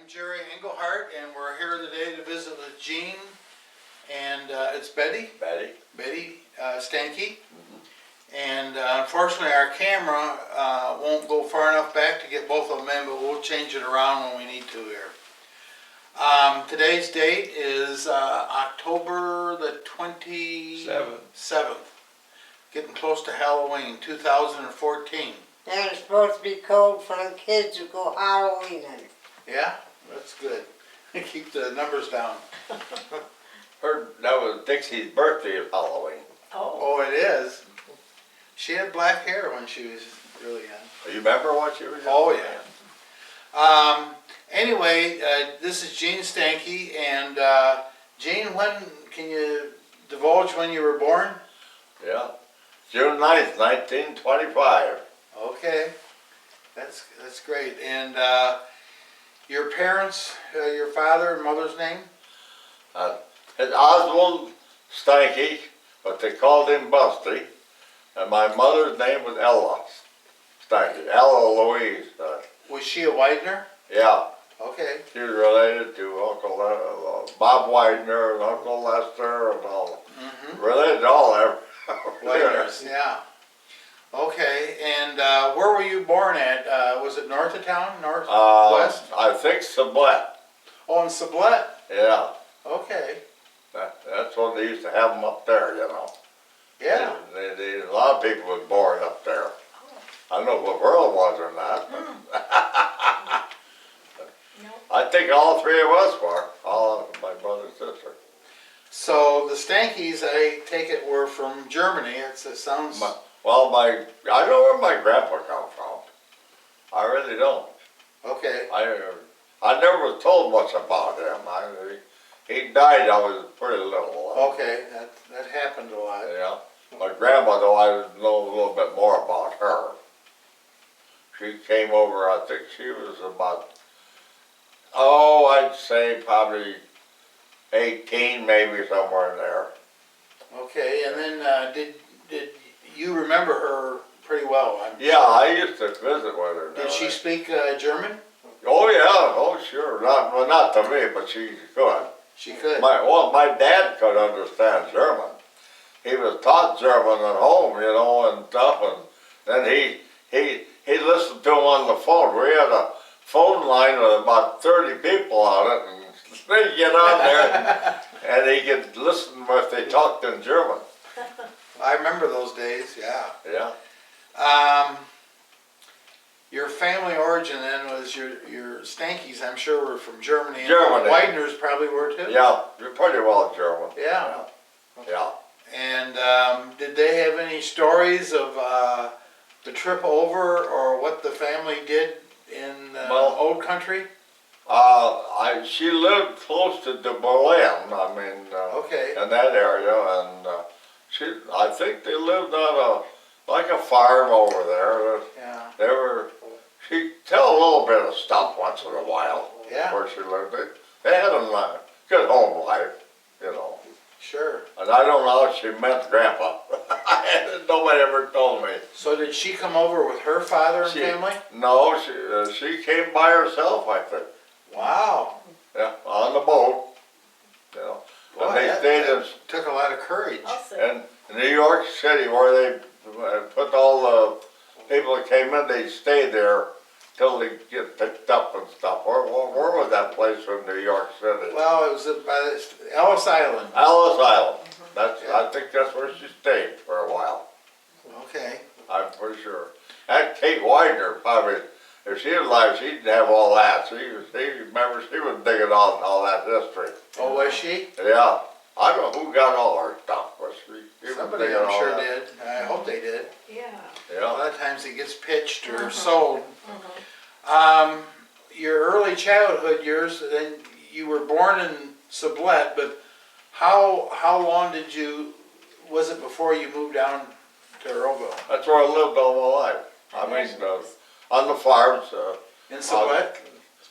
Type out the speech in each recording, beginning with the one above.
I'm Jerry Engelhardt, and we're here today to visit with Gene, and it's Betty Steinke. And unfortunately our camera won't go far enough back to get both of them in, but we'll change it around when we need to here. Today's date is October the 27th, getting close to Halloween 2014. And it's supposed to be cold for the kids to go Halloweening. Yeah, that's good. Keep the numbers down. Heard that was Dixie's birthday is Halloween. Oh, it is. She had black hair when she was really young. You remember what she was? Oh yeah. Anyway, this is Gene Steinke, and Gene, when can you divulge when you were born? Yeah, June 9th, 1925. Okay, that's great. And your parents, your father and mother's name? It's Oswald Steinke, but they called him Busty. And my mother's name was Ella Steinke, Ella Louise. Was she a Widener? Yeah, Okay. she was related to Uncle Bob Widener and Uncle Lester and all. Related to all them. Wideners, yeah. Okay, and where were you born at? Was it north of town, north, west? I think Sublette. Oh, in Sublette? Yeah, Okay. that's when they used to have them up there, you know. Yeah. A lot of people were born up there. I don't know if Earl was or not. I think all three of us were, all of my brother and sister. So the Stankes, I take it, were from Germany. It sounds. I don't know where my grandpa come from. I really don't. Okay. I never was told much about him. He died, I was pretty little. Okay, that happened a lot. Yeah. My grandma, though, I know a little bit more about her. She came over, I think she was about, I'd say probably 18, maybe somewhere in there. Okay, and then did you remember her pretty well? Yeah, I used to visit with her. Did she speak German? Oh yeah, oh sure. Not to me, but she could. She could. My dad could understand German. He was taught German at home, you know, and stuff, and then he listened to him on the phone. We had a phone line with about 30 people on it, and they get on there, and he could listen if they talked in German. I remember those days. Yeah. Yeah. Your family origin then was your Stankes, I'm sure, were from Germany. Germany. And Wideners probably were too. Yeah, you're pretty well German. Yeah. Yeah. And did they have any stories of the trip over or what the family did in old country? She lived close to Berlin. I mean, Okay. in that area, and I think they lived on like a farm over there. Yeah. She'd tell a little bit of stuff once in a while. Yeah. Where she lived. They had a good home life, you know. Sure. And I don't know if she met Grandpa. Nobody ever told me. So did she come over with her father and family? No, she came by herself, I think. Wow. Yeah, on the boat. You know. Boy, And they stayed that took a lot of courage. in New York City, where they put all the people that came in. They stayed there till they get picked up and stuff. Where was that place in New York City? Well, it was by Ellis Island. Ellis Island. Yeah. I think that's where she stayed for a while. Okay. I'm pretty sure. And Kate Widener probably, if she was alive, she'd have all that. Remember, she was digging on all that history. Oh, was she? Yeah. I don't know who got all her stuff, but she was Somebody, digging I'm all sure, that. did. I hope they did. Yeah. A Yeah. lot of times it gets pitched or sold. Uh-huh. Your early childhood years, then you were born in Sublette, but how long was it before you moved down to Earlville? That's where I lived all my life. I mean, on the farms. In Sublette?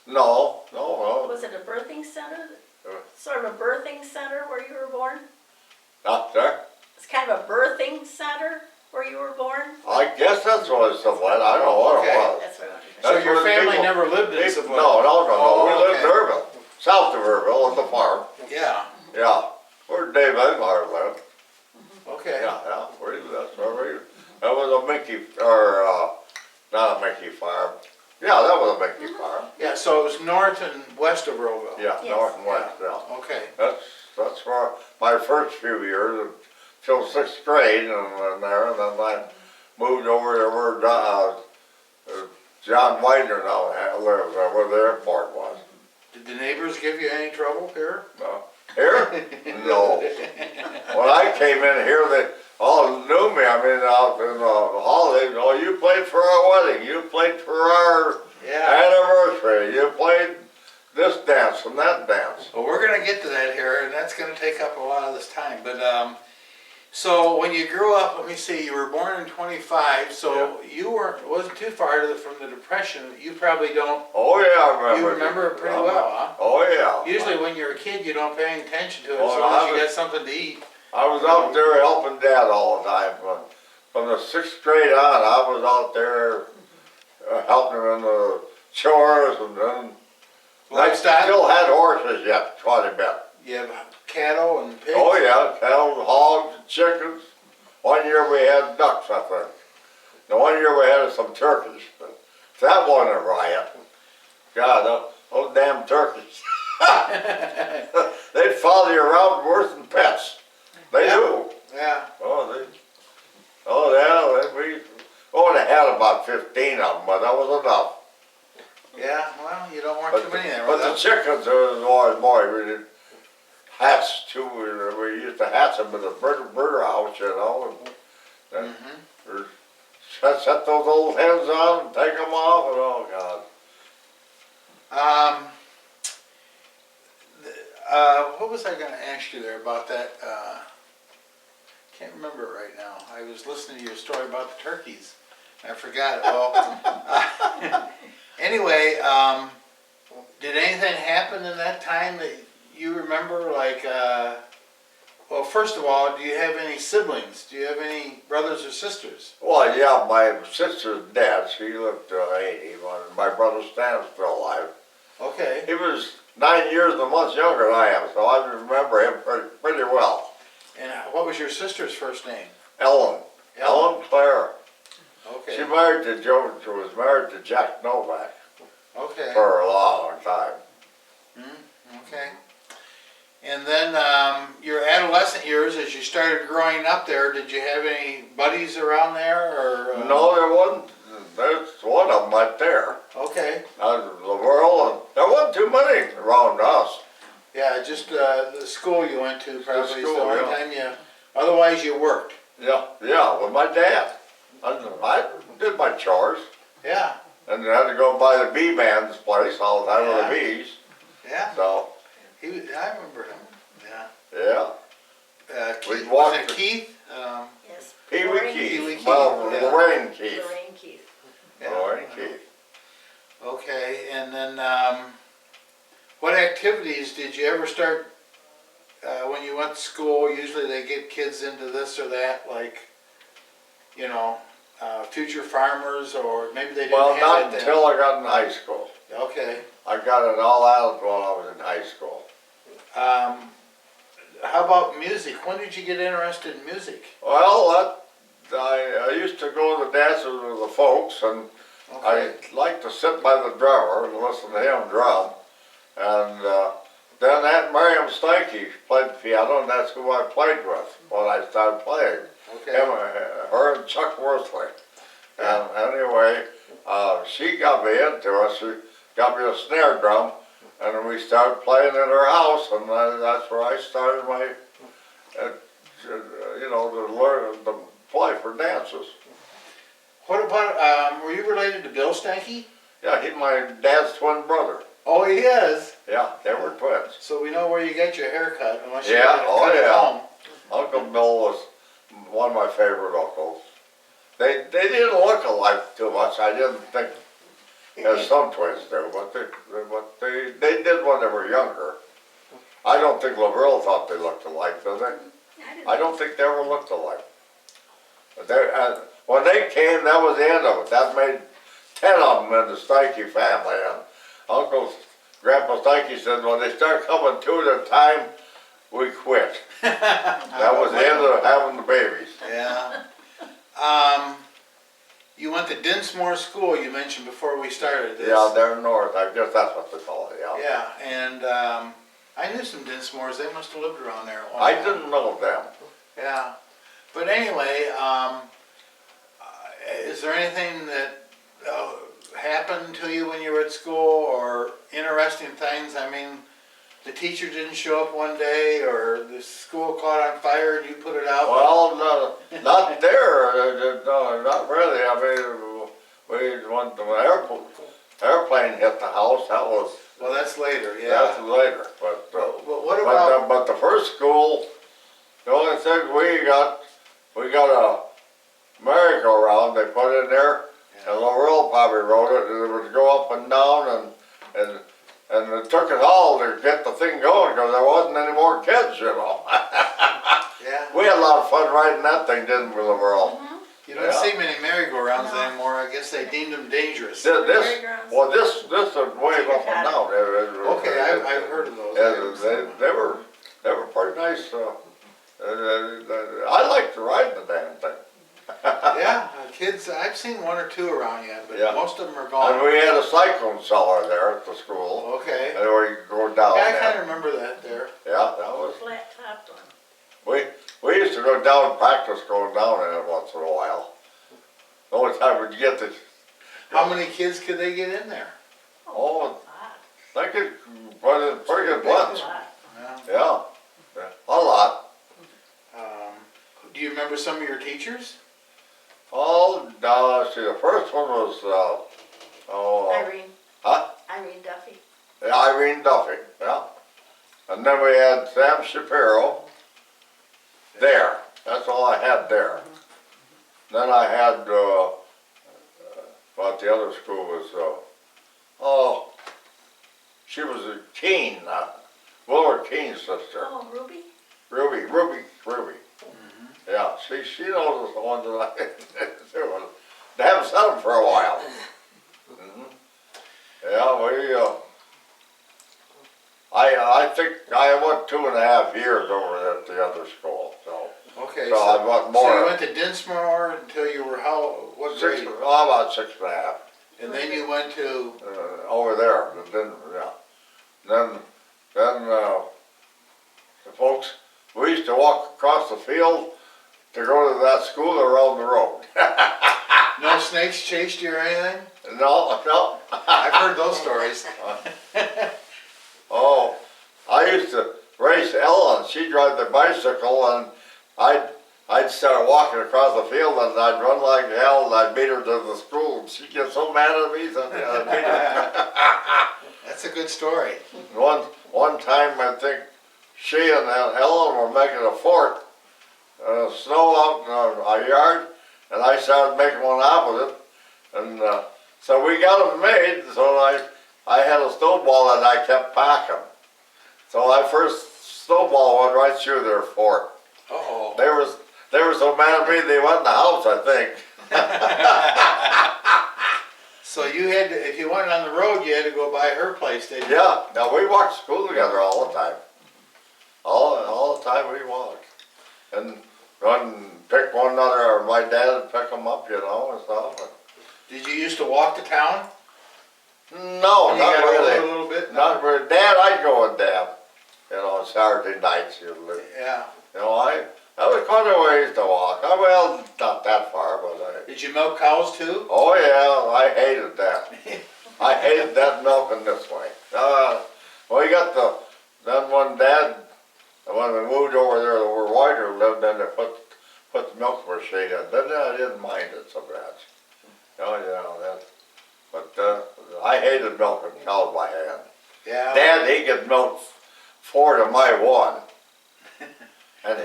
No. Was it a birthing center? Uh. Sort of a birthing center where you were born? Not there. It's kind of a birthing center where you were born? I guess that's what it's Sublette. I don't know what Okay. it was. That's what I wanted to So That's your where family people- never lived in People- Sublette? No. Oh, We lived okay. south of Earlville at the farm. Yeah, Yeah, where Dave Edmar lived. okay. Yeah, where he that's where we. That was a Mickey, or not a Mickey farm. Yeah, that was a Mickey farm. Yeah, so it was north and west of Earlville. Yeah, Yes. north and west. Yeah, Okay, that's where my first few years until sixth grade, and there, and then I moved over there where John Widener now lives, where the airport was. did the neighbors give you any trouble here? Here? No. When I came in here, they all knew me. I mean, out in the holidays, oh, you played for our wedding, you played for our Yeah. anniversary, you played this dance and that dance. Well, we're gonna get to that here, and that's gonna take up a lot of this time, but, so when you grew up, let me see, you were born in 25, so you wasn't too far from the Depression. You probably don't, Oh yeah, I remember. you remember it pretty well, huh? Oh yeah. Usually when you're a kid, you don't pay any attention to it, Oh, as long as you I got was- something to eat. I was out there helping Dad all the time. From the sixth grade on, I was out there helping him in the chores, and then I Livestock, still had horses yet, quite a bit. you have cattle and pigs? Oh yeah, cattle, hogs, chickens. One year we had ducks, I think. The one year we had some turkeys. But that wasn't a riot. God, those damn turkeys. They'd follow you around worse than pets. They Yeah. do. Yeah, They had about 15 of them, but that was enough. yeah, well, you don't want too many there. But the chickens was always more. We did hats too. We used to hatch them in the bird house, you know. And Mhm. set those old hens on and take them off, and oh God. What was I gonna ask you there about that, can't remember it right now. I was listening to your story about the turkeys. I forgot it. Well, anyway, did anything happen in that time that you remember, like, well, first of all, do you have any siblings? Do you have any brothers or sisters? Well, yeah, my sister's dead. She lived to 80. My brother Stan's still alive. Okay, He was 9 years and a month younger than I am, so I remember him pretty well. and what was your sister's first name? Ellen Clare. Okay, She married to Joe. She was married to Jack Novak okay, for a long time. okay. And then, your adolescent years, as you started growing up there, did you have any buddies around there, or? No, there wasn't. There's one of them right there. Okay, Laurel, and there wasn't too many around us. yeah, just, the school you went to probably is the school, only yeah. time you, otherwise you worked. Yeah, with my dad. I did my chores, Yeah, and I had to go by the bee man's place all the time with the Yeah. bees. yeah, So, I remember him, yeah. yeah, Keith, We'd was walk it to- Keith? Yes. Pee Wee Lorraine Pee Wee Keith. Keith, Well, yeah. Lorraine Keith. Lorraine Keith. Yeah. Lorraine Keith. Okay, and then, what activities did you ever start, when you went to school? Usually they get kids into this or that, like, you know, future farmers, or maybe they Well, didn't not have it then. until I got in high school. Okay, I got it all out while I was in high school. how about music? When did you get interested in music? Well, I used to go to the dances with the folks, and Okay, I liked to sit by the drummer and listen to him drum. And then Aunt Miriam Steinke played the piano, and that's who I played with when I started playing. okay, Her and Chuck Worthley. And anyway, she got me into it. She got me a snare drum, and then we started playing at her house, and that's where I started my, to learn to play for dances. what about, were you related to Bill Steinke? Yeah, he's my dad's twin brother. Oh, he is. Yeah, they were twins. So we know where you get your hair cut, unless you Yeah, got it oh, cut at yeah. home. Uncle Bill was one of my favorite uncles. They didn't look alike too much. I didn't think, as some twins do, but they did when they were younger. I don't think LaVille thought they looked alike, do they? I don't think they ever looked alike. But when they came, that was the end of it. That made 10 of them in the Steinke family, and Uncle Grandpa Steinke said, when they start coming two at a time, we quit. That was the end of having the babies. Yeah. You went to Dinsmore School, you mentioned before we started this. Yeah, they're north, I guess that's what they call it, yeah. Yeah, and I knew some Dinsmores, they must have lived around there at one I time. didn't know them. Yeah, but anyway, is there anything that happened to you when you were at school, or interesting things? I mean, the teacher didn't show up one day, or the school caught on fire and you put it out? Well, no, not there, no, not really. I mean, we went to an airplane hit the house. That was Well, that's later, yeah. that's later. But But what about? but the first school, the only thing we got a merry-go-round they put in there, and Earl probably rode it, and it would go up and down, and it took us all to get the thing going because there wasn't any more kids, you know. Yeah. We had a lot of fun riding that thing, didn't we, Earl? You don't Yeah. see many merry-go-rounds No. anymore. I guess they deemed them dangerous. This Merry-go-rounds. well, this would wave up and down. Okay, I've heard of those. Yeah, they were pretty nice. I like to ride the damn thing. Yeah, kids, I've seen one or two around yet, but Yeah. most of them are And gone. we had a cyclone cellar there at the school, Okay. and where you could go down Yeah, I there. kind of remember that there. Yeah, that was. Flat topped one. We used to go down and practice going down in it once in a while. The only time we'd get this. How many kids could they get in there? Oh, Lot. they could put in pretty good bunch. Lot. Yeah. Yeah, a lot. Do you remember some of your teachers? Oh, no, see, the first one was, Irene. huh? Irene Duffy. Irene Duffy, yeah. And then we had Sam Shapiro there. That's all I had there. Then I had, what the other school was, she was a Keene, Willard Keene's sister. Oh, Ruby? Ruby. Yeah, she knows the ones that they haven't seen them for a while. Yeah, I think I went 2.5 years over at the other school, so. Okay, So I went so more. you went to Dinsmore until you were what grade? About 6.5. And then you went to, Over there, but then, yeah. Then the folks, we used to walk across the field to go to that school around the road. no snakes chased you or anything? No. I've heard those stories. Oh, I used to race Ellen. She'd ride the bicycle, and I'd start walking across the field, and I'd run like hell, and I'd beat her to the school. And she'd get so mad at me, so I'd beat her. That's a good story. One time, I think she and Ellen were making a fort, snow out in our yard, and I started making one opposite, and so we got them made. So I had a snowball that I kept packing. So my first snowball went right through their fort. Uh-oh. They were so mad at me they went in the house, I think. So you had to, if you went on the road, you had to go by her place, didn't you? Yeah, now we walked to school together all the time. All the time we walked. And run, pick one another, or my dad would pick them up, you know, and stuff. Did you used to walk to town? No, When you not got older really. a little bit? Not really. Dad, I'd go with Dad. You know, on Saturday nights usually. Yeah. You know, that was quite a ways to walk. Well, not that far, but Did you milk cows too? oh yeah, I hated that. I hated that milking this way. We got then when when we moved over there where Whiter lived, then they put the milk machine in. Then I didn't mind it so much. Oh yeah, but I hated milking cows by hand. Yeah. Dad, he could milk 4 to my 1. And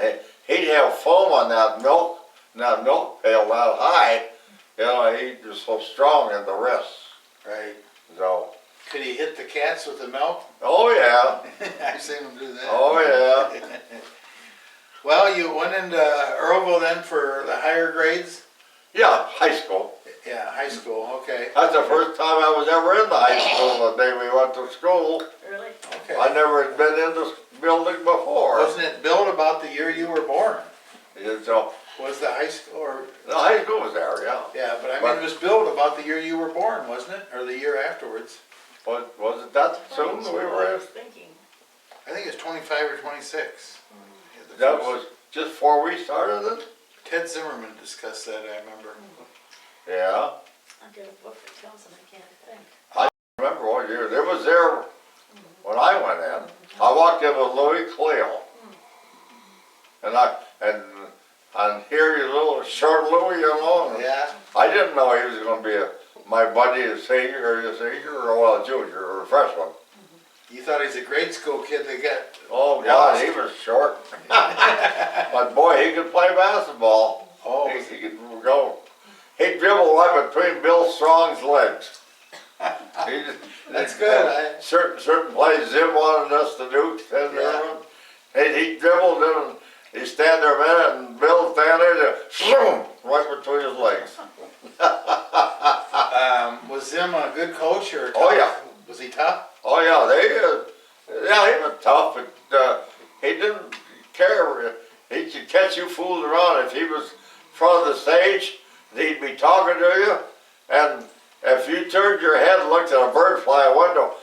he'd have foam on that milk pail that high. You know, he was so strong in the wrists. Right. So, Could he hit the cats with the milk? oh yeah, I've seen him do that. oh yeah. Well, you went into Earlville then for the higher grades? Yeah, high school. Yeah, high school, okay, That's the first time I was ever in the high school the day we went to school. Really? okay. I never had been in this building before. Wasn't it built about the year you were born? So, Was the high school, or, the high school was there, yeah. yeah, but I mean, it was built about the year you were born, wasn't it? Or the year afterwards? Was it that soon That's we what were I in? was thinking. I think it's 25 or 26. That was just before we started it? Ted Zimmerman discussed that, I remember. Yeah. I did a book that tells them I can't think. Remember what year? It was there when I went in. I walked in with Louis Cleo. And here you little short Louis, you know. And Yeah, I didn't know he was going to be my buddy, a senior or well, a junior or a freshman. you thought he's a grade school kid that got, Oh God, he was short. But boy, he could play basketball. oh, He could go. He'd dribble right between Bill Strong's legs. He just, that's good. certain plays Zim wanted us to do. He dribbled in and he'd stand there a minute and Bill stand there and shoom, right between his legs. Was Zim a good coach or tough? Oh, yeah. Was he tough? Oh yeah, he was tough, but he didn't care. He could catch you fooling around. If he was in front of the stage, he'd be talking to you, and if you turned your head and looked at a bird fly a window,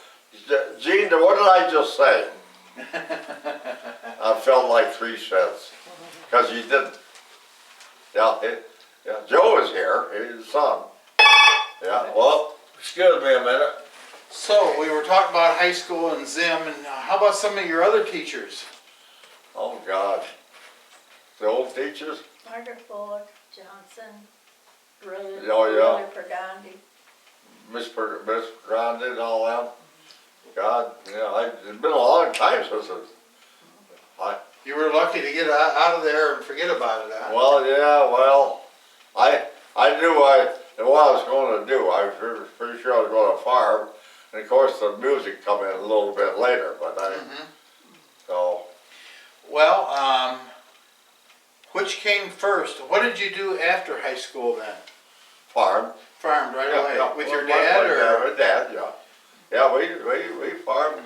Gene, what did I just say? I felt like 3 cents, because he didn't. Yeah, Joe is here, his son. Yeah, well, excuse me a minute. So, we were talking about high school and Zim, and how about some of your other teachers? Oh God, the old teachers. Margaret Bullock, Johnson, Rose, Oh, yeah. Pergandi. Miss Grande and all them. God, it's been a long time since You were lucky to get out of there and forget about it, huh? I knew what I was going to do. I was pretty sure I was going to farm. And of course the music come in a little bit later, but so. Well, which came first? What did you do after high school then? Farm. Farmed right away? Yeah, With well, your dad or? My dad, yeah. Yeah, we farmed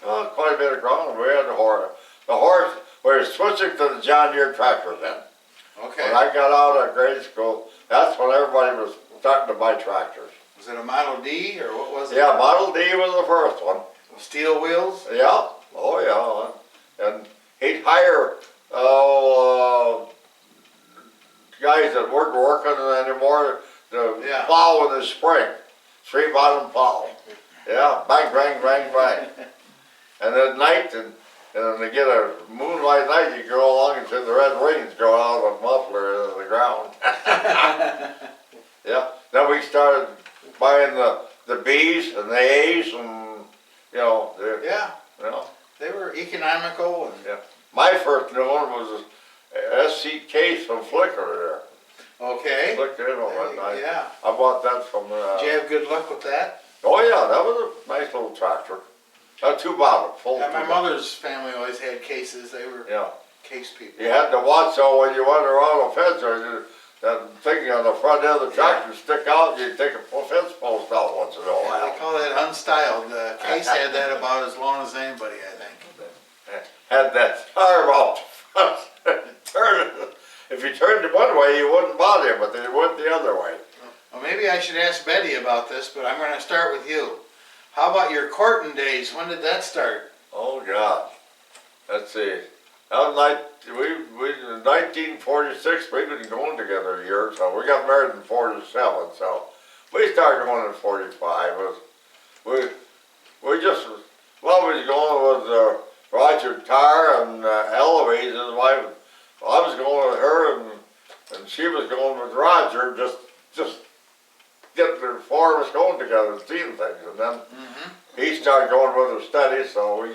quite a bit of ground. We had the horse. We were switching to the John Deere tractor then. Okay. When I got out of grade school, that's when everybody was starting to buy tractors. Was it a Model D or what was it? Yeah, Model D was the first one. Steel wheels? Yeah, oh yeah. And he'd hire guys that weren't working anymore to plow in the spring. 3-bottom plow. Yeah, bang, bang, bang, bang. And at night, and to get a moonlight night, you go along and see the red wings go out of a muffler into the ground. Yeah, then we started buying the B's and the A's and, Yeah, they were economical and. Yeah. My first new one was a SC case from Flickr there. Okay. Flickr, Yeah. I bought that from. Did you have good luck with that? Oh yeah, that was a nice little tractor. 2-bottom, full. Yeah, my 2-bottom. mother's family always had cases. They were Yeah. case people. You had to watch so when you went around the fence, or that thing on the front end of the tractor stick out, and you take a fence post out once in a Yeah, while. they call that unstyled. The case had that about as long as anybody, I think. Had that arm out front. If you turned it one way, you wouldn't bother him, but then it went the other way. Well, maybe I should ask Betty about this, but I'm going to start with you. How about your courting days? When did that start? Oh God, let's see. That was in 1946. We've been going together a year, so we got married in 47. So we started going in 45. We just well, we was going with Roger Tarr and Eloise, his wife. Well, I was going with her, and she was going with Roger. Just getting the 4 of us going together and seeing things, and then he started going with her steady. So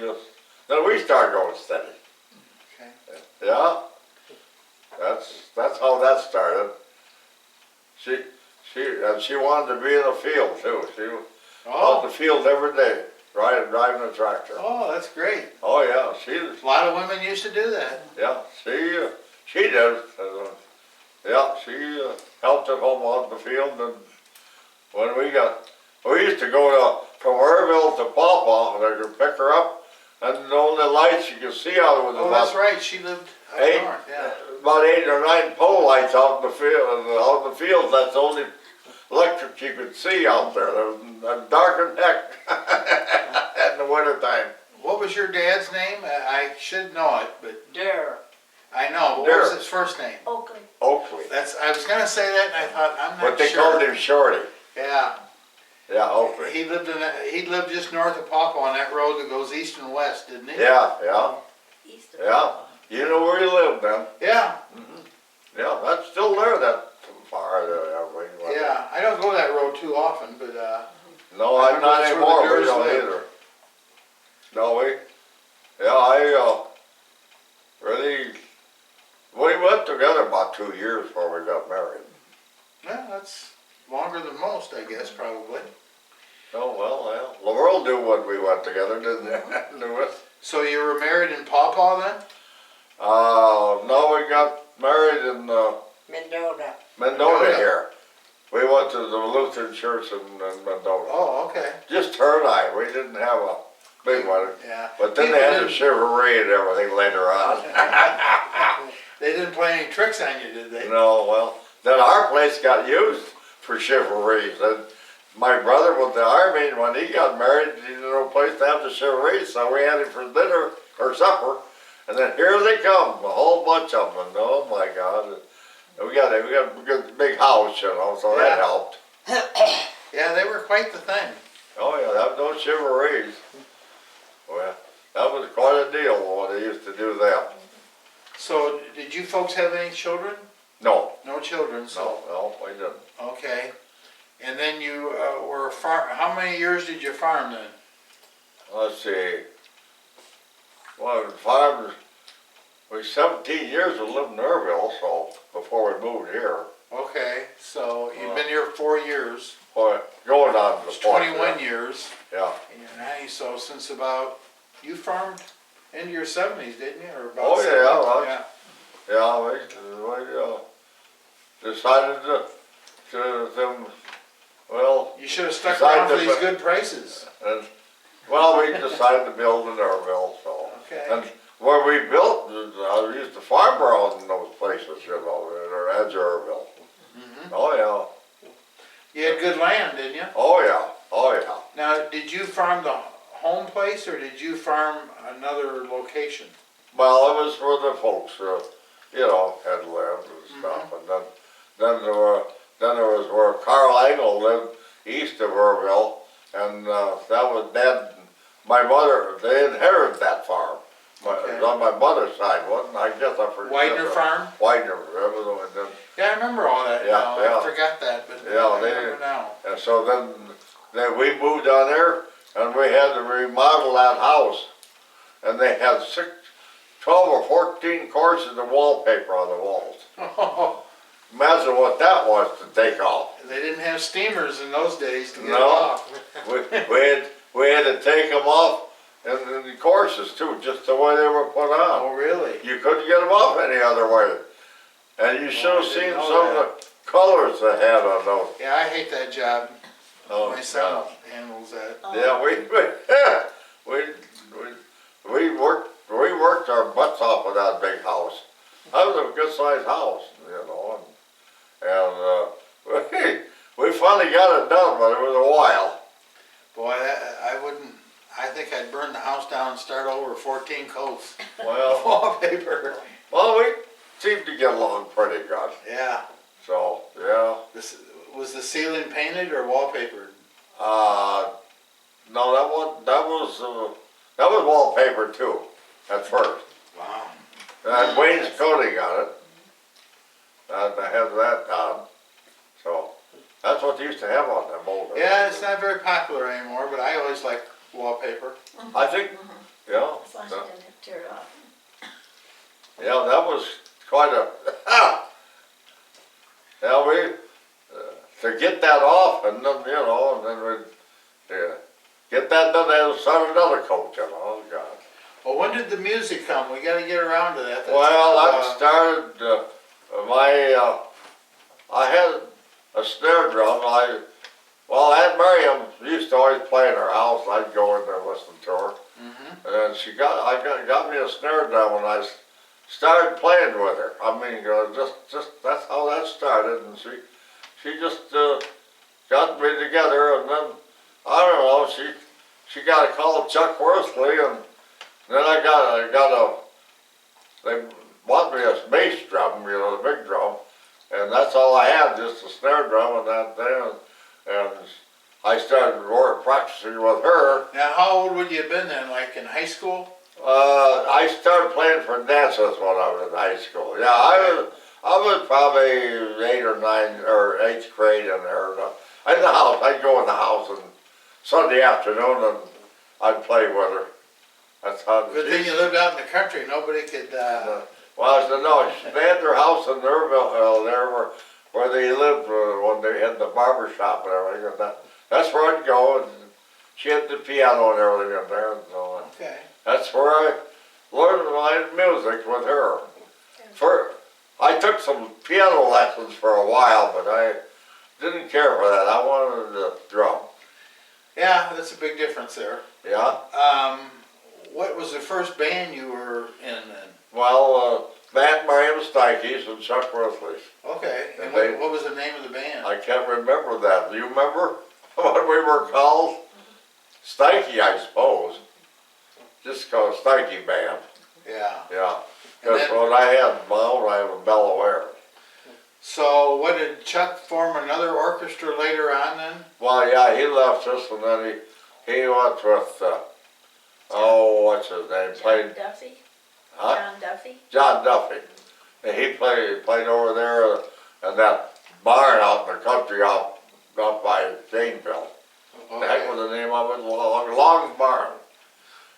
then we started going steady. Okay. Yeah, that's how that started. She wanted to be in the field too. She was out in the field every day, driving a tractor. Oh, that's great. Oh yeah, A lot of women used to do that. yeah, she did. Yeah, she helped at home out in the field, and when we used to go from Earlville to Pawpaw, and I could pick her up, and the only lights you could see out was Oh, that's right, she lived up eight, north, yeah. about 8 or 9 pole lights out in the field. Out in the fields, that's the only electric you could see out there. There was dark and heck in the wintertime. What was your dad's name? I should know it, but Durr. I know, but what was Durr. his first name? Oakley. Oakley, I was gonna say that and I thought, I'm but not they called sure. him Shorty. Yeah, Yeah, Oakley. he lived just north of Pawpaw on that road that goes east and west, didn't he? Yeah. East of Yeah. Pawpaw. You know where he lived then? Yeah, Yeah, that's still there. That far there. yeah, I don't go that road too often, but, No, I I'm know not that's where the anymore. We Durrs don't live. either. No, I really, we went together about 2 years before we got married. yeah, that's longer than most, I guess, probably. Oh, well, the world knew when we went together, didn't it? Knew it. So you were married in Pawpaw then? No, we got married in Mendota. Mendota here. We went to the Lutheran church in Mendota. Oh, okay, Just her and I. We didn't have a big one. yeah. But then People they had the didn't- chivalry and everything later on. They didn't play any tricks on you, did they? No, well, then our place got used for chivalries. And my brother with the army, when he got married, he had no place to have the chivalries, so we had him for dinner or supper. And then here they come, a whole bunch of them. And oh my God, we got a good big house, you know, so Yeah. that helped. Yeah, they were quite the thing. Oh yeah, that was no chivalries. Well, that was quite a deal when they used to do that. So, did you folks have any children? No, No children, so, no, we didn't. okay. And then you were how many years did you farm then? Let's see. Well, farmed, we 17 years we lived in Earlville, so before we moved here. Okay, so you've been here 4 years. Boy, going on to the It's point. 21 years. Yeah. And you're 90, so since about, you farmed into your 70s, didn't you? Or about Oh, yeah, 70? well, Yeah, we decided to well, You should have stuck Decided around for to these put- good prices. and, well, we decided to build in Earlville, so. Okay. And where we built, I used to farm around in those places, you know, or edge of Earlville. Mhm. Oh, yeah. You had good land, didn't you? Oh, yeah. Oh, yeah. Now, did you farm the home place or did you farm another location? Well, it was where the folks, you know, had lived and stuff, and then there was where Carl Engel lived east of Earlville, and that was Dad. My mother, they inherited that farm. It Okay. was on my mother's side, wasn't it? I guess I forget. Widener Farm? Widener, and then, Yeah, I remember all that Yeah, now. yeah. I forgot that, but Yeah, I they- remember now. and so then we moved down there, and we had to remodel that house, and they had 12 or 14 courses of wallpaper on the walls. Imagine what that was to take off. They didn't have steamers in those days to get No. it off. We had to take them off, and the courses too, just the way they were put on. Oh, really? You couldn't get them off any other way. And you should I have didn't seen know some of the colors they had on those. Yeah, I hate that job. Oh, My son handles that. Yeah, we worked our butts off with that big house. That was a good sized house, you know, and we finally got it done, but it was a while. Boy, I think I'd burn the house down and start over 14 coats. Well, Wallpaper. we seemed to get along pretty good. Yeah. So, yeah. Was the ceiling painted or wallpapered? No, that was wallpaper too, at first. Wow. And Wayne's coating on it. I had that done. So, that's what they used to have on them old. Yeah, it's not very popular anymore, but I always liked wallpaper. I think, yeah. As long as you didn't tear it off. Yeah, that was quite a, yeah, to get that off and then, you know, and then we'd get that done, they'll start another coat, you know, oh God. Well, when did the music come? We gotta get around to that. That's Well, how, that started, my I had a snare drum. Aunt Miriam used to always play in her house. I'd go in there and listen to her. Mm-hmm. And got me a snare drum, and I started playing with her. I mean, just that's how that started. And she just got me together, and then I don't know. She got a call of Chuck Worsley, and then they bought me a bass drum, the big drum, and that's all I had, just a snare drum and that thing. And I started practicing with her. Now, how old would you have been then, like in high school? I started playing for dances when I was in high school. Yeah, I was probably 8 or 9 or 8th grade in there. In the house, I'd go in the house and Sunday afternoon and I'd play with her. That's how. Good thing you lived out in the country. Nobody could. Well, I said no. They had their house in Earlville there where they lived when they had the barber shop and everything. And that's where I'd go, and she had the piano and everything in there. And so Okay. that's where I learned my music with her. I took some piano lessons for a while, but I didn't care for that. I wanted the drum. Yeah, that's a big difference there. Yeah. What was the first band you were in then? Well, Matt Miriam Steinke's and Chuck Worsley's. Okay. And And what was the name of the band? I can't remember that. Do you remember what we were called? Steinke, I suppose. Just called Steinke Band. Yeah. Yeah. And That's then- what I had. I was Mello-Aires. So, what did Chuck form another orchestra later on then? Well, yeah, he left us, and then he went with what's his name? John Played, Duffy? huh? John Duffy? John Duffy. And he played over there in that barn out in the country out by Janeville. The heck was the name of it? Long Barn.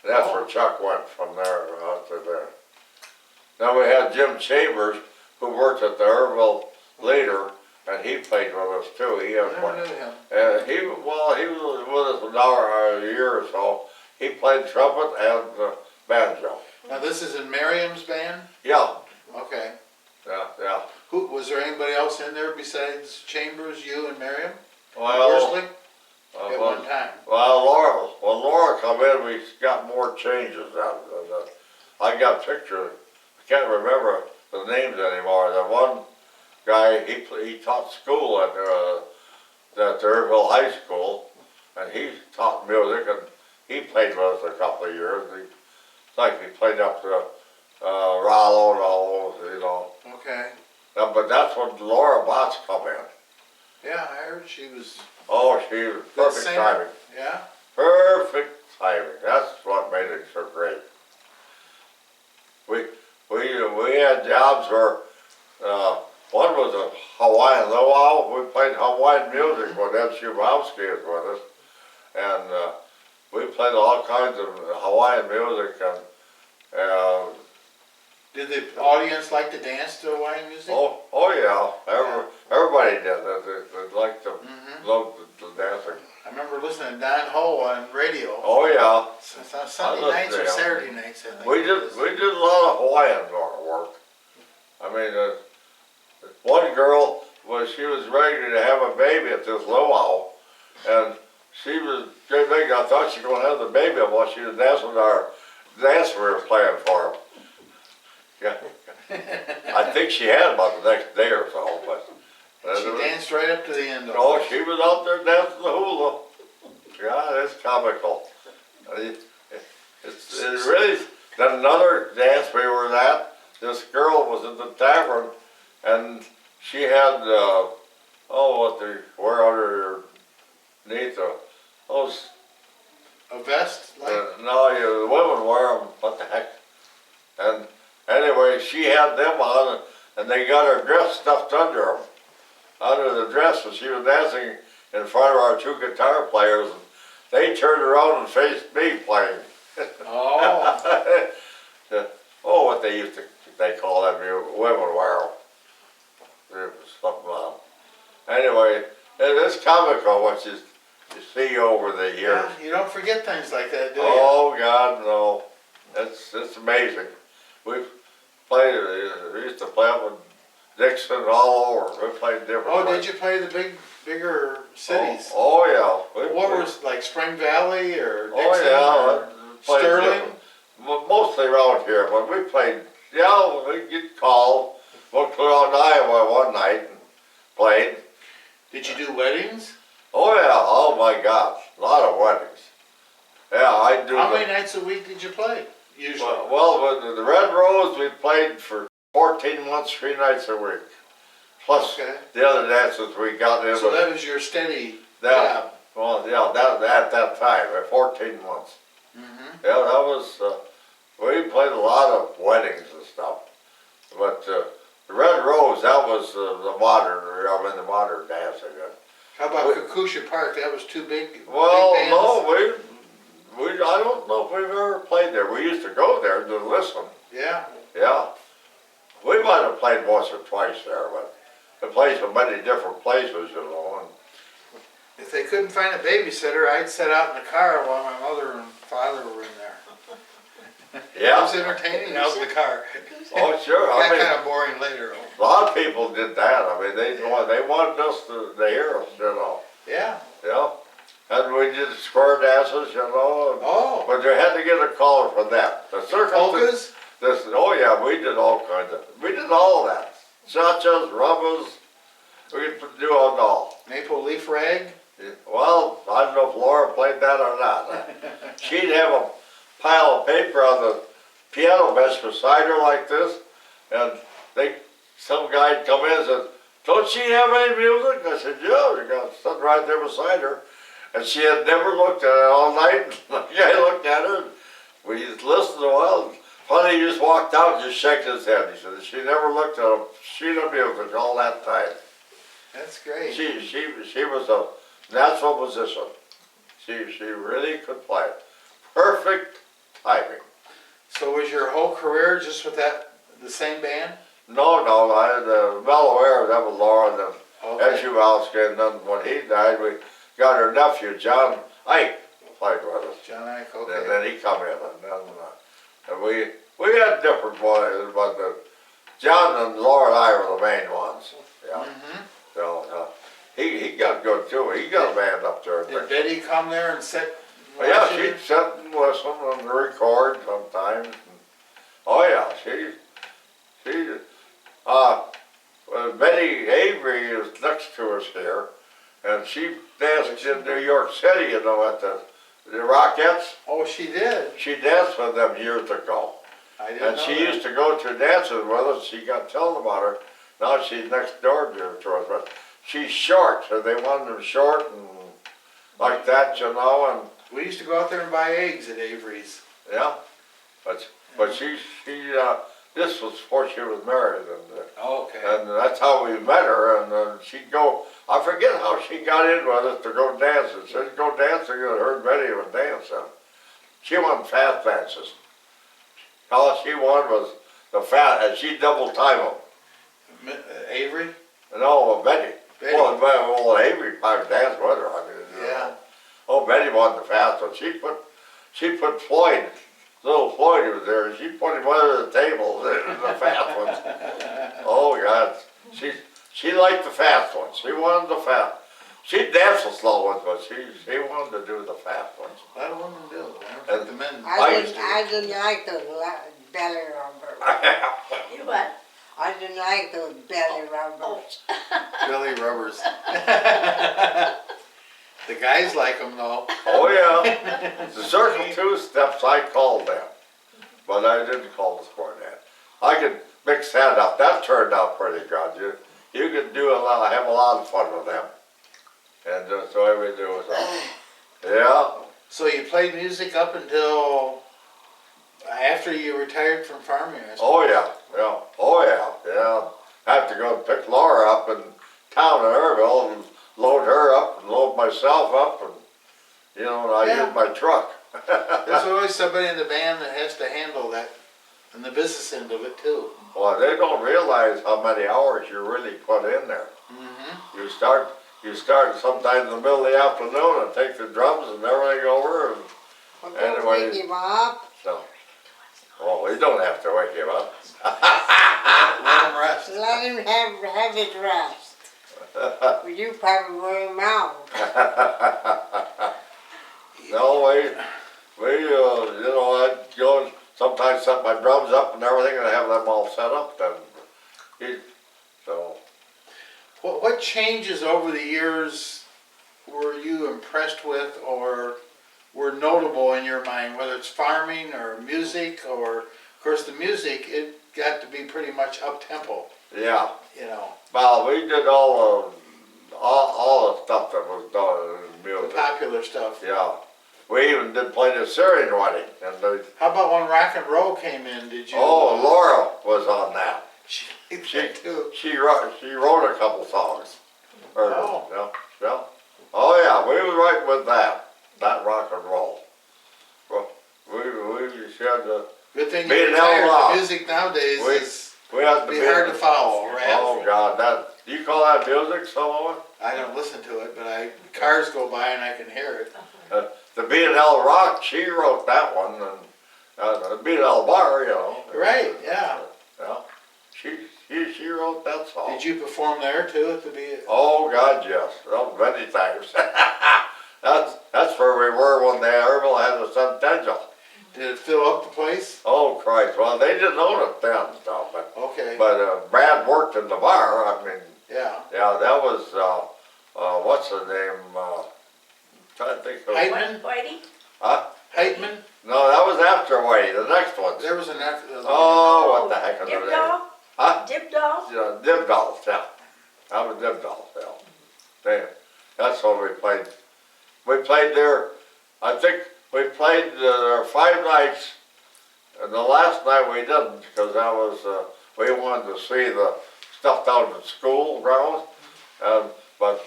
And that's where Chuck went from there out to there. Then we had Jim Chambers, who worked at the Earlville later, and he played with us too. He I had never one. knew him. He was with us a year or so. He played trumpet and banjo. Now, this is in Miriam's band? Yeah, Okay. yeah. Was there anybody else in there besides Chambers, you, and Miriam? Well, Worsley? At one time. well, when Laura come in, we got more changes. I got pictures. I can't remember the names anymore. The one guy, he taught school at Durrville High School, and he taught music, and he played with us a couple of years. He played up to Rollo and all those, Okay. But that's when Laura Botts come in. Yeah, I heard she was Oh, she was good perfect singer. timing. Yeah? Perfect timing. That's what made it so great. We had jobs where one was a Hawaiian luau. We played Hawaiian music when Ed Schubowski was with us, and we played all kinds of Hawaiian music. And Did the audience like to dance to Hawaiian music? oh yeah, everybody did. They liked to love the dancing. I remember listening to Don Ho on radio. Oh yeah. Sunday I nights listened or to him. Saturday nights, I think. We did a lot of Hawaiian work. I mean, one girl she was ready to have a baby at this luau, and she was great big. I thought she was going to have the baby while she was dancing with our dance we were playing for him. Yeah, I think she had about the next day or so, but She danced right up to the end of oh, it. she was out there dancing the hula. God, it's comical. It's really. Then another dance we were at, this girl was in the tavern, and she had what they wear underneath those. A vest? Like, No, the women wear them. What the heck? And anyway, she had them on, and they got her dress stuffed under them, under the dress, and she was dancing in front of our 2 guitar players, and they turned around and faced me playing. oh, What they call them, women wear them. There was something on. Anyway, it's comical what you see over the years. yeah, you don't forget things like that, do you? Oh God, no! It's amazing. We used to play up Dixon, all over. We played different Oh, did places. you play the bigger cities? Oh, yeah. We What played- was, like Spring Valley or Oh, Dixon yeah. or we played Sterling? different- Mostly around here, but we played, yeah, we'd get called. Went around Iowa one night and played. Did you do weddings? Oh, yeah. Oh, my gosh. A lot of weddings. Yeah, I do. How the- many nights a week did you play, usually? Well, with the Red Rose, we played for 14 months, 3 nights a week. Plus Okay. the other dances we got in. So that was your steady that, job? well, yeah, that at that time, 14 months. Mm-hmm. Yeah, that was, we played a lot of weddings and stuff. But the Red Rose, that was the modern dance again. How about Kakusha Park? That was too big? Well, big bands? no, I don't know if we've ever played there. We used to go there to listen. Yeah. Yeah. We might have played once or twice there, but we played so many different places, you know. And If they couldn't find a babysitter, I'd sit out in the car while my mother and father were in there. It was yeah. entertaining out in the car. Oh, sure. I Got mean, kind of boring later. a lot of people did that. I mean, they wanted us to hear us, you know. Yeah. Yeah. And we did square dances, you know. And, Oh, but you had to get a caller for that. The circus. polkas? Oh yeah, we did all kinds of. We did all of that. Cha-chas, rumbas. We could do it all. Maple leaf rag? Well, I don't know if Laura played that or not. She'd have a pile of paper on the piano bench beside her like this, and some guy'd come in and said, "Don't she have any music?" I said, "Yeah, you got something right there beside her." And she had never looked at it all night. The guy looked at her, and we just listened a while. Funny, he just walked out and just shook his head. He said, she never looked at a sheet of music all that time. That's great. She was a natural musician. She really could play. Perfect timing. So was your whole career just with the same band? No, I had Mello-Aires, that was Laura, and then Okay. Eugene, and then when he died, we got her nephew, John Ike, played with us. John Ike, And okay. then he come in, and then and we had different boys, but John and Laura and I were the main ones. Yeah. Mm-hmm. So he got good too. He got a band up there. Did Betty come there and sit? Well, yeah, watch you? she'd sit and listen and record sometimes. Oh yeah, Betty Avery is next to us here, and she danced in New York City, you know, at the Rockettes. Oh, she did? She danced with them years ago. I didn't And know she that. used to go to dances with us. She got telling about her. Now she's next door to us, but she's short, so they wanted them short and like that, you know, and We used to go out there and buy eggs at Avery's. yeah. But she this was before she was married, Oh, okay. and that's how we met her. And she'd go. I forget how she got in with us to go dancing. She'd go dancing, and her and Betty would dance. And she won fast dances. All she won was the fast, and she double time them. Avery? No, Betty. Betty. Well, Avery probably danced with her. I mean, you Yeah. know. Oh, Betty won the fast one. She put Floyd, little Floyd was there. She put him under the table, the fast ones. Oh God, she liked the fast ones. She wanted the fast. She'd dance the slow ones, but she wanted to do the fast ones. A lot of women do. I don't think the men. I didn't like those belly rubbers. You what? I didn't like those belly rubbers. Belly rubbers. The guys like them though. Oh yeah, the circle two steps I called them, but I didn't call the square dance. I could mix that up. That turned out pretty good. You could do a lot, have a lot of fun with them, and so every do was yeah. So you played music up until after you retired from farming, I suppose? Oh yeah. I have to go and pick Laura up in town in Earlville and load her up and load myself up, and you know, and I Yeah. use my truck. There's always somebody in the band that has to handle that, and the business end of it too. Well, they don't realize how many hours you really put in there. Mm-hmm. You start sometime in the middle of the afternoon and take the drums and everything over, and Well, Anyway. don't give up. so. Well, we don't have to wake him up. Let him rest. Let him have his rest. Well, you probably wear him out. No, you know, I'd go and sometimes set my drums up and everything and have them all set up then. So, What changes over the years were you impressed with or were notable in your mind, whether it's farming or music or, of course, the music, it got to be pretty much up-tempo, yeah. you know, Well, we did all the stuff that was done in the music. popular stuff. Yeah. We even did play the Syrian wedding. And How about when rock and roll came in, did you? Laura was on that. She did that too. She wrote a couple songs. Oh. Yeah. Oh yeah, we was right with that rock and roll. Well, we had to. Good thing Being you retired. held The music nowadays we had to be hard to follow, right? Oh God, you call that music, someone? I don't listen to it, but cars go by and I can hear it. The B&L Rock, she wrote that one, and the B&L Bar, you know. Right, yeah. Yeah, she wrote that song. Did you perform there too at the B? Oh God, yes. Well, many times. that's where we were when the Earlville had the centennial. Did it fill up the place? Oh Christ! Well, they didn't own it then, so, Okay. but Brad worked in the bar. I mean, Yeah. yeah, that was what's the name? Trying to think of. Heitman? Whitey? Huh? Heitman? No, that was after Whitey. The next one. There was an Oh, what the heck is the name? Dibdall? Huh? Dibdall? Yeah, Dibdall, yeah. That was Dibdall, yeah. That's what we played. We played there, I think we played there 5 nights, and the last night we didn't, because that was, we wanted to see the stuff down at school grounds, but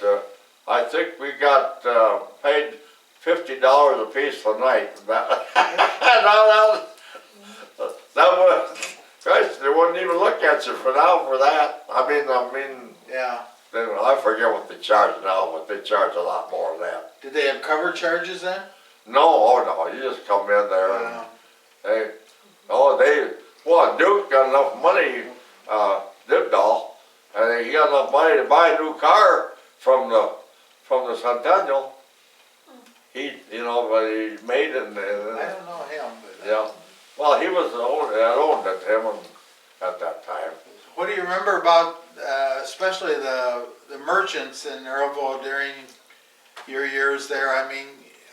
I think we got paid $50 a piece a night. That was, Christ, they wouldn't even look at you for that. I mean, Yeah. I forget what they charge now, but they charge a lot more than that. Did they have cover charges then? No, oh no, you just come in there and Duke got enough money, Dibdall, and he got enough money to buy a new car from the Centennial. He, but he made it. I don't know him, but. Yeah. Well, he was owned it, him at that time. What do you remember about, especially the merchants in Earlville during your years there? I mean,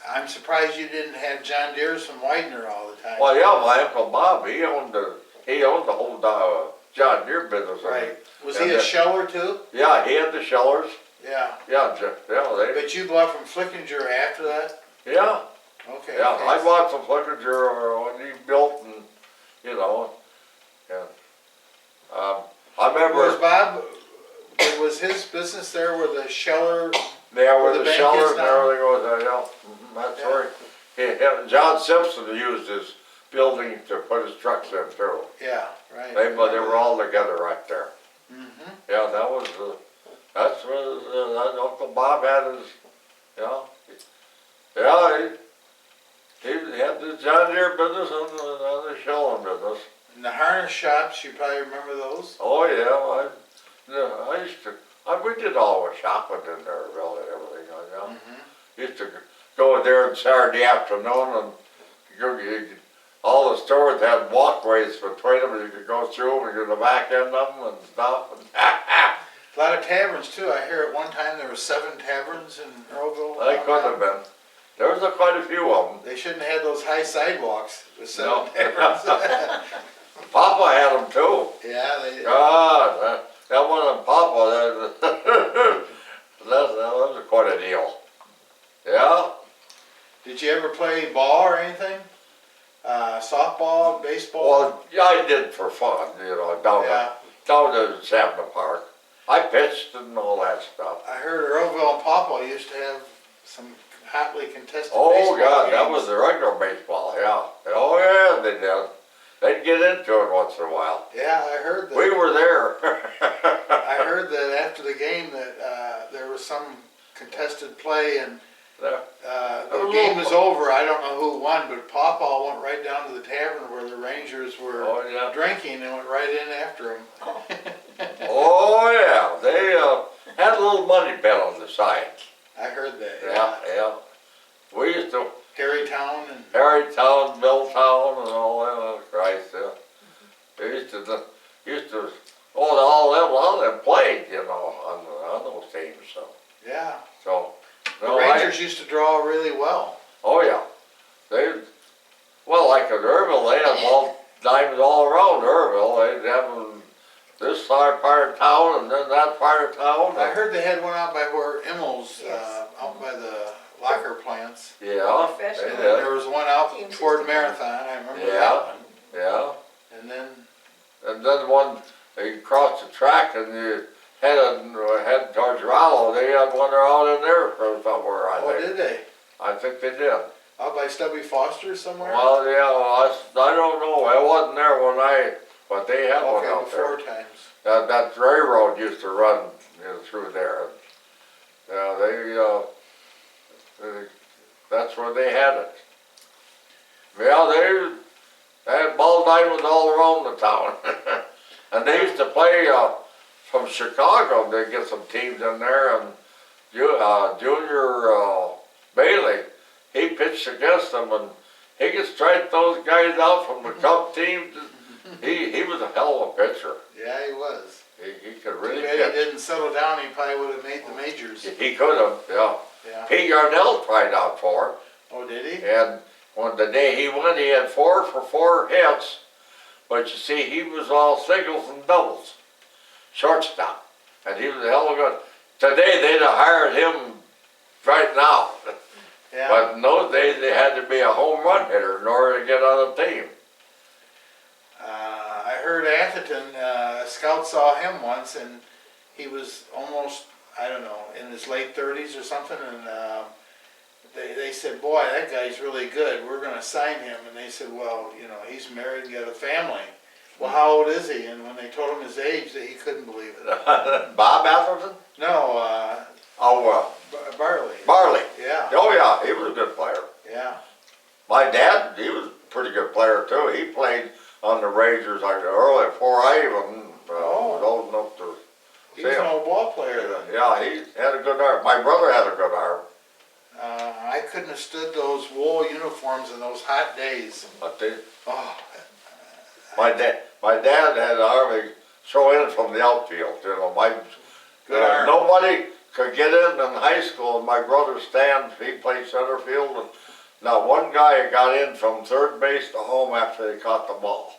I'm surprised you didn't have John Deere's from Widener all the time. Well, yeah, my Uncle Bob, he owned the whole John Deere business. Right. Was he a sheller too? Yeah, he had the shellers. Yeah. Yeah, But you bought from Flickinger after that? Yeah. Okay. Yeah, I bought some Flickinger when he built, and I remember. Was his business there where the sheller? Yeah, where the the bank shellers is and now? everything was, that's right. John Simpson used his building to put his trucks in too. Yeah, right. They were all together right there. Mm-hmm. Yeah, that's where that Uncle Bob had his, he had the John Deere business and the shelling business. And the harness shops, you probably remember those? Oh yeah, I used to, we did all the shopping in there, really, everything, Mm-hmm. Used to go there on Saturday afternoon and all the stores had walkways between them, and you could go through them and go to the back end of them and stuff. A lot of taverns too. I hear at one time there were 7 taverns in Earlville. They could have been. There was quite a few of them. They shouldn't have had those high sidewalks with 7 No. taverns. Papa had them too. Yeah, they. God, that one on Papa, that was quite a deal. Yeah. Did you ever play ball or anything? Softball, baseball? Well, yeah, I did for fun, down to Sabna Park. I pitched and all that stuff. I heard Earlville and Papa used to have some hotly contested Oh baseball God, games. that was the regular baseball, yeah. Oh yeah, they did. They'd get into it once in a while. Yeah, I heard that. We were there. I heard that after the game that there was some contested play and There. The game was over, I don't know who won, but Pawpaw went right down to the tavern where the Rangers were Oh, yeah. drinking and went right in after him. Oh, yeah, they had a little money bet on the side. I heard that. Yeah. We used to, Terrytown and, Harrytown, Milltown, and all that, oh, Christ, yeah. They all them played, you know, on those teams, so. yeah. So, The no, Rangers used to draw really well. oh yeah, well, like at Earlville, they had ball diamonds all around Earlville. They'd have them this side part of town and then that part of town. I heard they had one out by where Immel's, Yes. out by the locker plants. Yeah, they Professional. And did. there was one out Teams toward used to Marathon, I remember Yeah. that one. Yeah, And then, and then one, you crossed the track and you headed towards Rallo, they had one out in there for somewhere, I oh, think. did they? I think they did. Out by Stubby Foster somewhere? Well, yeah, I don't know, I wasn't there but they had one Okay, out there. before times. That railroad used to run, through there. Yeah, that's where they had it. Yeah, they had ball diamonds all around the town. And they used to play, from Chicago, they get some teams in there, and Junior Bailey, he pitched against them, and he could strike those guys out from the Cub team. He was a hell of a pitcher. Yeah, he was. He could Too really bad he pitch. didn't settle down, he probably would have made the majors. He could have, yeah. Yeah. Pete Yarnell tried out for him, Oh, did he? and when the day he went, he had 4 for 4 hits, but you see, he was all singles and doubles, shortstop, and he was a hell of a good. Today, they'd have hired him right now, Yeah. but in those days, they had to be a home run hitter in order to get on the team. I heard Atherton, a scout saw him once and he was almost, I don't know, in his late 30s or something, and they said, boy, that guy's really good, we're gonna sign him. And they said, well, you know, he's married and got a family. Well, how old is he? And when they told him his age, he couldn't believe it. Bob Atherton? No, Barley. Barley. Yeah, Oh yeah, he was a good player. yeah. My dad, he was a pretty good player too. He played on the Rangers like early before I even was old enough to He see was an him. old ball player then. Yeah, he had a good arm. My brother had a good arm. I couldn't have stood those wool uniforms in those hot days. But they, Oh, my dad had an arm. He'd throw in from the outfield. You know, Good arm. nobody could get in high school. My brother Stan, he played center field, and not one guy got in from third base to home after they caught the ball.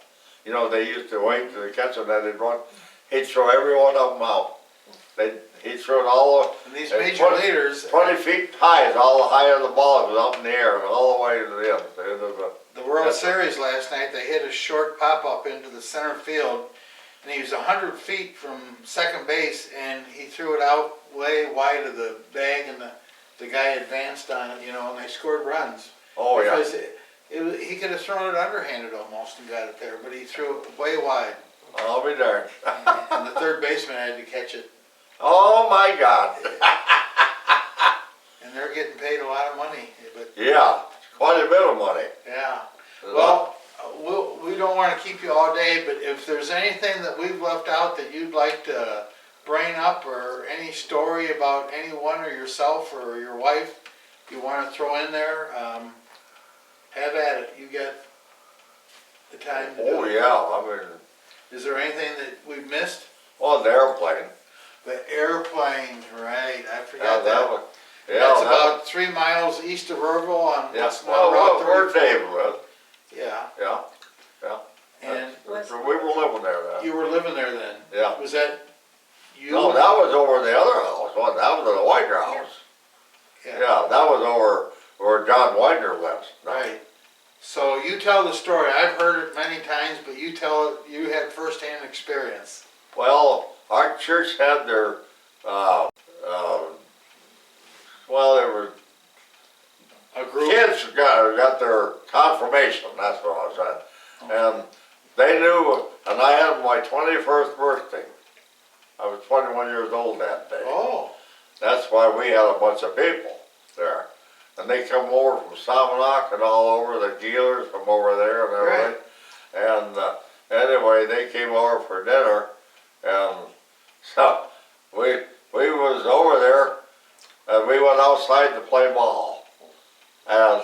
You know, they used to wait till they catch it, and they'd run. He'd throw every one of them out. He'd throw it all and these and major 20 leaders, 20 feet high is all the higher the ball was up in the air and all the way to the end of the. the World Yes, sir. Series last night, they hit a short pop-up into the center field, and he was 100 feet from second base, and he threw it out way wide of the bag, and the guy advanced on it, you know, and they scored runs. Oh yeah. Because he could have thrown it underhanded almost and got it there, but he threw it way wide, I'll be darned. and the third baseman had to catch it. Oh my God. And they're getting paid a lot of money, but Yeah, quite a bit of money. yeah. Well, we don't want to keep you all day, but if there's anything that we've left out that you'd like to bring up, or any story about anyone or yourself or your wife you want to throw in there, have at it. You got the time to do Oh it. yeah, I mean, Is there anything that we've missed? well, the airplane. The airplane, right, I Yeah, forgot that that. was. Yeah, That's that about 3 miles east of Earlville on Yeah, what's now well, Route where 34. Dave lived. Yeah, Yeah. and So we were living there then. you were living there then? Yeah. Was that you? No, that was over the other house. Well, that was the Widener house. Yeah, that was over where John Widener lives. Right. So you tell the story. I've heard it many times, but you tell it, you had firsthand experience. Well, our church had their, well, there were A group? kids got their confirmation, that's what I was saying. And they knew, and I had my 21st birthday. I was 21 years old that day. Oh, That's why we had a bunch of people there. and they come over from Salmonock and all over, the dealers from over there and everything. And anyway, they came over for dinner, and so we was over there, and we went outside to play ball. And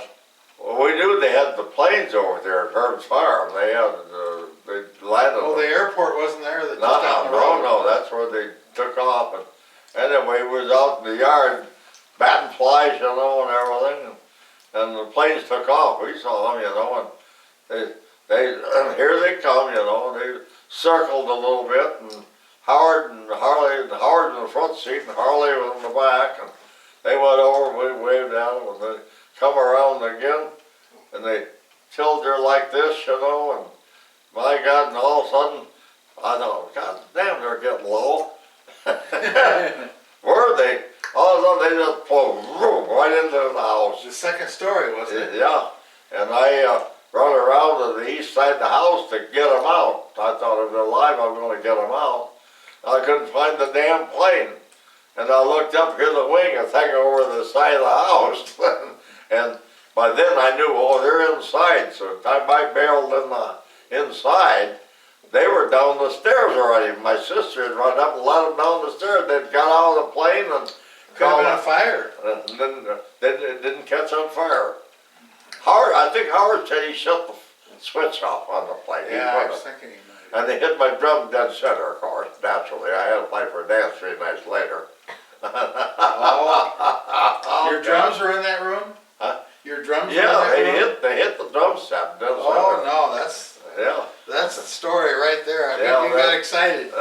we knew they had the planes over there at Herb's Farm. They had they landed. Oh, the airport wasn't there. Just No, down the road. no, that's where they took off. And anyway, we was out in the yard batting flies, you know, and everything. And the planes took off. We saw them, you know, and and here they come, you know. They circled a little bit, and Howard in the front seat, and Harley was in the back, and they went over. We waved at them, and they come around again, and they tilted her like this, you know, and my God, and all of a sudden, I thought, God damn, they're getting low. Were they? All of a sudden, they just pulled right into the house. The second story, wasn't it? Yeah, and I run around to the east side of the house to get them out. I thought if they're alive, I'm going to get them out. I couldn't find the damn plane. And I looked up, here's the wing, it's hanging over the side of the house. And by then I knew, oh, they're inside. So the time I bailed in the inside, they were down the stairs already. My sister had run up and let them down the stairs. They'd got out of the plane and Could have been a fire. and then it didn't catch on fire. Howard, I think Howard said he shut the switch off on the plane. Yeah, I was thinking he might. And they hit my drum dead center, of course, naturally. I had to play for a dance 3 nights later. Oh, your drums were in that room? Huh? Your drums were in Yeah, that room? they hit the drum set. Dead Oh, center. no, that's a story right there. I Yeah, think you got excited.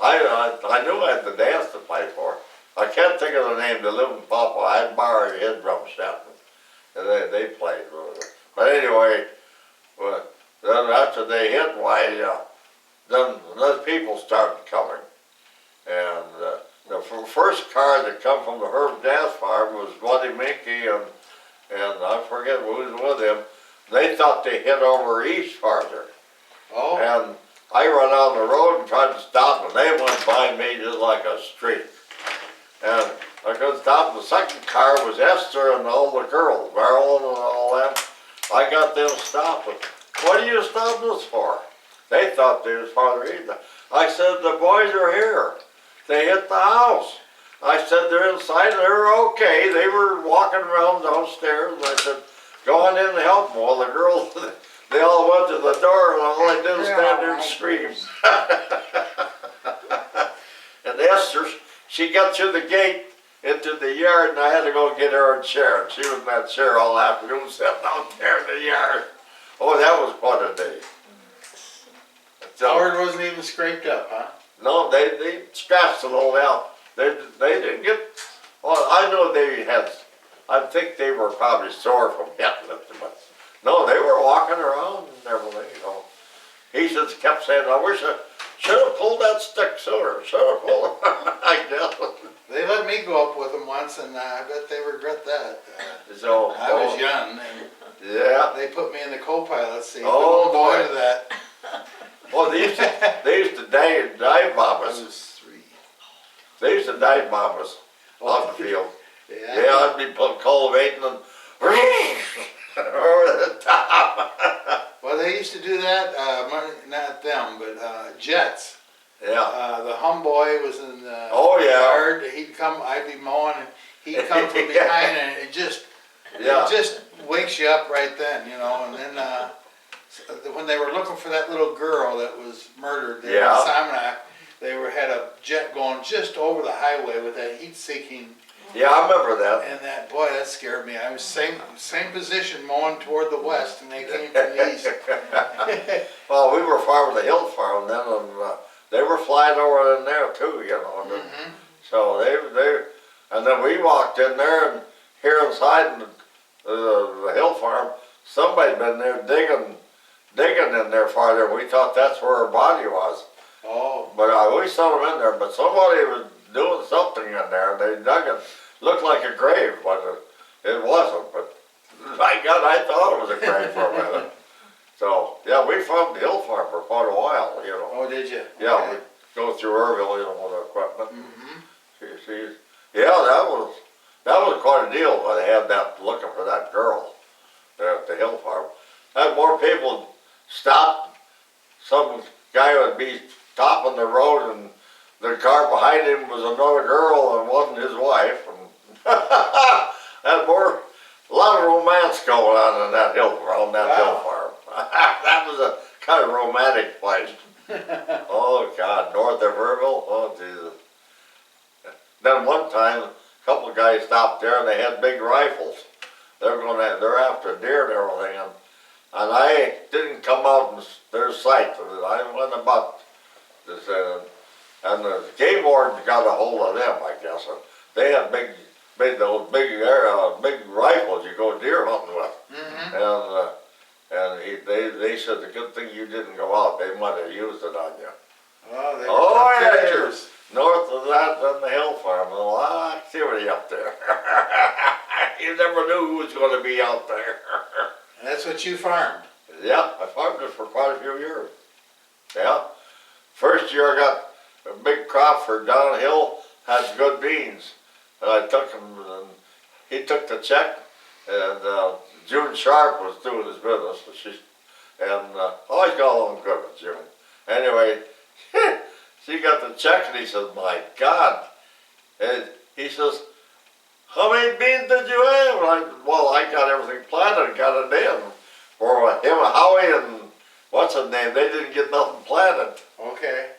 I knew I had the dance to play for. I can't think of the name. They live in Papa. I borrowed his drum set, and they played with it. But anyway, then after they hit, then those people started coming, and the first car that come from the Herb Dance Farm was Buddy Minky and I forget who was with him. They thought they hit over east farther. Oh, And I run down the road and tried to stop them. They went by me just like a streak. And I couldn't stop them. The second car was Esther and all the girls, Marilyn and all them. I got them stopped. What are you stopping us for? They thought they was farther either. I said, the boys are here. They hit the house. I said, they're inside, they're okay. They were walking around downstairs. I said, go on in and help them. Well, the girls, they all went to the door, and all I did was stand there and scream. And Esther, she got through the gate into the yard, and I had to go get her a chair. And she was in that chair all afternoon, sitting out there in the yard. Oh, that was quite a day. So, Howard wasn't even scraped up, huh? no, they scratched a little out. They didn't get, well, I know they had, I think they were probably sore from hitting it, but no, they were walking around and everything, you know. He just kept saying, I wish I should have pulled that stick sooner, should have pulled it, I guess. They let me go up with them once, and I bet they regret that. So, I was young, and yeah. they put me in the co-pilot seat. Oh, Don't go boy. into that. Well, they used to dive bomb I us. was 3. They used to dive bomb us on the field. Yeah. Yeah, I'd be cultivating and over the top. Well, they used to do that, not them, but jets. Yeah. The hum boy was in the Oh, yeah. yard. He'd come, I'd be mowing, and he'd come from behind, and it just wakes you up right then, you know. And then when they were looking for that little girl that was murdered there in Salmonock, they had a jet going just over the highway with that heat-seeking. Yeah, I remember that. And that, boy, that scared me. I was same position mowing toward the west, and they came from the east. Well, we were farming the hill farm then, and they were flying over in there too, you know. Mm-hmm. So and then we walked in there, and here inside the hill farm, somebody'd been there digging in there farther, and we thought that's where her body was. Oh. But we saw them in there, but somebody was doing something in there, and they dug it. Looked like a grave, but it wasn't. But my God, I thought it was a grave for a minute. So, yeah, we farmed the hill farm for quite a while, you know. Oh, did you? Yeah, Okay. we go through Earlville, you know, with the equipment. Mm-hmm. Yeah, that was that was quite a deal when they had that looking for that girl there at the hill farm. Had more people stop. Some guy would be stopping the road and the car behind him was another girl and wasn't his wife. And had a lot of romance going on in that hill around that hill farm. That was a kind of romantic place. Oh God, north of Earlville. Oh Jesus. Then one time, a couple of guys stopped there and they had big rifles. They're after deer and everything, and I didn't come out in their sight. I went about this, and the game warden got a hold of them, I guess. And they had those big rifles you go deer hunting with. Mm-hmm. And they said the good thing you didn't go out. They might have used it on you. Oh, they were tough characters. North of that, on the hill farm, a lot of activity up there. You never knew who was going to be out there. And that's what you farmed. Yeah, I farmed it for quite a few years. Yeah. First year I got a big crop for downhill, had good beans. And I took him, and he took the check, and June Sharp was doing his business. Always got along good with June. Anyway, she got the check, and he says, my God. And he says, how many beans did you have? Well, I got everything planted and got it in. For him, Howie, and what's his name, they didn't get nothing planted. Okay.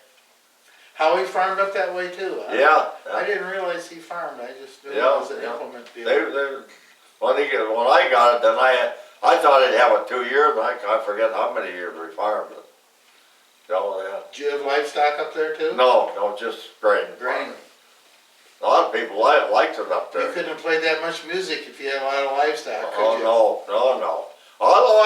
Howie farmed up that way too, huh? Yeah. I didn't realize he farmed. I just knew it was an implement deal. When I got it, then I thought I'd have it 2 years, and I forget how many years we farmed it. So, yeah. Did you have livestock up there too? No, just grain. Grain. A lot of people liked it up there. You couldn't have played that much music if you had a lot of livestock, could you? No. Although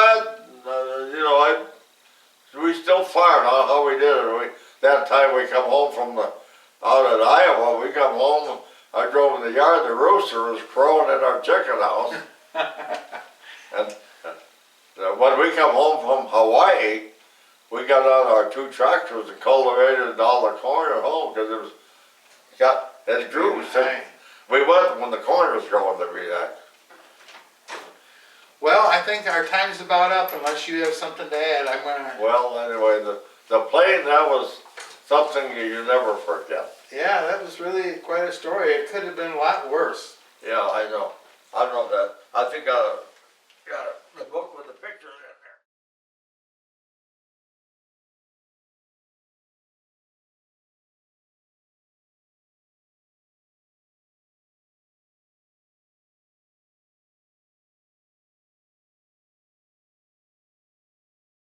we still farmed. How we did it. That time we come home from out at Iowa, we come home. I drove in the yard. The rooster was crowing in our chicken house. And when we come home from Hawaii, we got on our 2 tractors and cultivated all the corn at home because it grew. We went when the corn was growing to be that. Well, I think our time's about up unless you have something to add. I'm gonna. Well, anyway, the plane, that was something you never forget. Yeah, that was really quite a story. It could have been a lot worse. Yeah, I know. I know that. I think